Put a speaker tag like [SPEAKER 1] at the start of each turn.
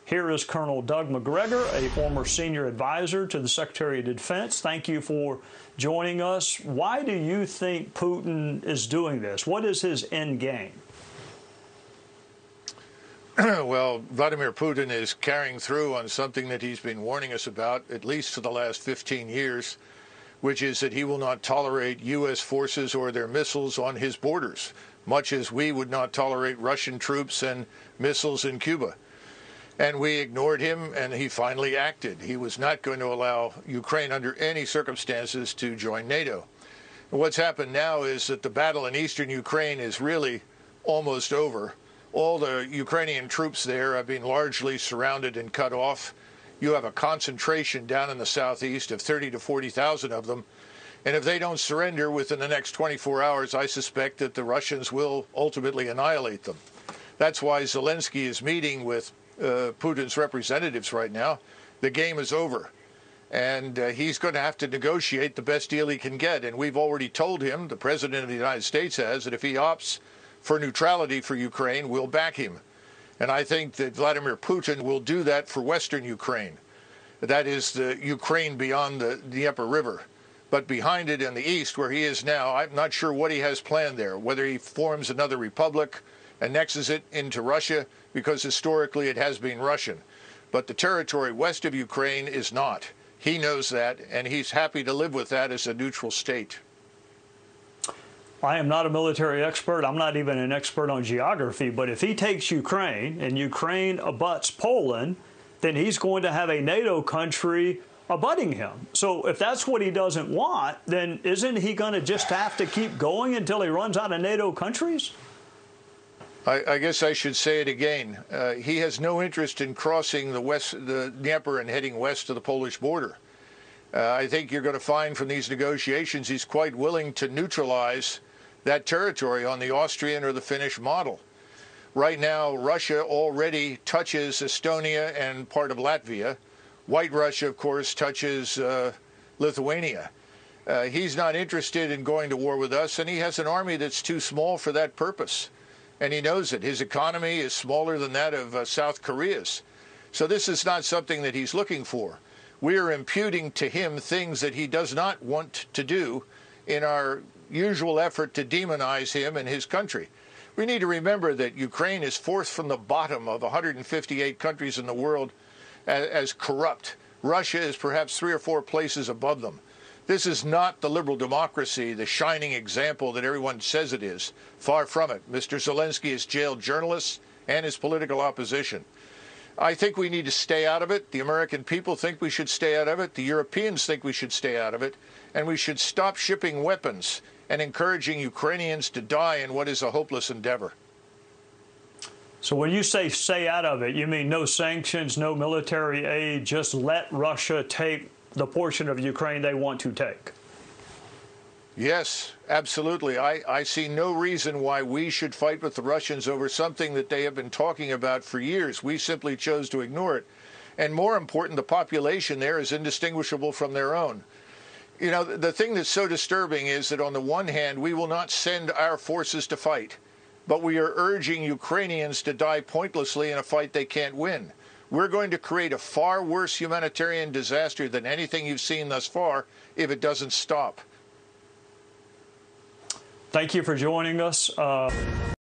[SPEAKER 1] Here is Colonel Doug Macgregor, a former senior advisor to the Secretary of Defense. Thank you for joining us. Why do you think Putin is doing this? What is his end game?
[SPEAKER 2] Well, Vladimir Putin is carrying through on something that he's been warning us about, at least for the last 15 years, which is that he will not tolerate U.S. forces or their missiles on his borders, much as we would not tolerate Russian troops and missiles in Cuba. And we ignored him, and he finally acted. He was not going to allow Ukraine under any circumstances to join NATO. And what's happened now is that the battle in eastern Ukraine is really almost over. All the Ukrainian troops there have been largely surrounded and cut off. You have a concentration down in the southeast of 30 to 40,000 of them. And if they don't surrender within the next 24 hours, I suspect that the Russians will ultimately annihilate them. That's why Zelensky is meeting with Putin's representatives right now. The game is over. And he's going to have to negotiate the best deal he can get. And we've already told him, the President of the United States has, that if he opts for neutrality for Ukraine, we'll back him. And I think that Vladimir Putin will do that for Western Ukraine. That is the Ukraine beyond the Dnieper River. But behind it in the east, where he is now, I'm not sure what he has planned there, whether he forms another republic, annexes it into Russia, because historically it has been Russian. But the territory west of Ukraine is not. He knows that, and he's happy to live with that as a neutral state.
[SPEAKER 1] I am not a military expert. I'm not even an expert on geography. But if he takes Ukraine and Ukraine abuts Poland, then he's going to have a NATO country abutting him. So if that's what he doesn't want, then isn't he going to just have to keep going until he runs out of NATO countries?
[SPEAKER 2] I guess I should say it again. He has no interest in crossing the Dnieper and heading west to the Polish border. I think you're going to find from these negotiations he's quite willing to neutralize that territory on the Austrian or the Finnish model. Right now, Russia already touches Estonia and part of Latvia. White Russia, of course, touches Lithuania. He's not interested in going to war with us, and he has an army that's too small for that purpose. And he knows it. His economy is smaller than that of South Korea's. So this is not something that he's looking for. We are imputing to him things that he does not want to do in our usual effort to demonize him and his country. We need to remember that Ukraine is fourth from the bottom of 158 countries in the world as corrupt. Russia is perhaps 3 or 4 places above them. This is not the liberal democracy, the shining example that everyone says it is. Far from it. Mr. Zelensky has jailed journalists and his political opposition. I think we need to stay out of it. The American people think we should stay out of it. The Europeans think we should stay out of it. And we should stop shipping weapons and encouraging Ukrainians to die in what is a hopeless endeavor.
[SPEAKER 1] So when you say stay out of it, you mean no sanctions, no military aid, just let Russia take the portion of Ukraine they want to take?
[SPEAKER 2] Yes, absolutely. I see no reason why we should fight with the Russians over something that they have been talking about for years. We simply chose to ignore it. And more important, the population there is indistinguishable from their own. You know, the thing that's so disturbing is that on the one hand, we will not send our forces to fight, but we are urging Ukrainians to die pointlessly in a fight they can't win. We're going to create a far worse humanitarian disaster than anything you've seen thus far if it doesn't stop.
[SPEAKER 1] Thank you for joining us.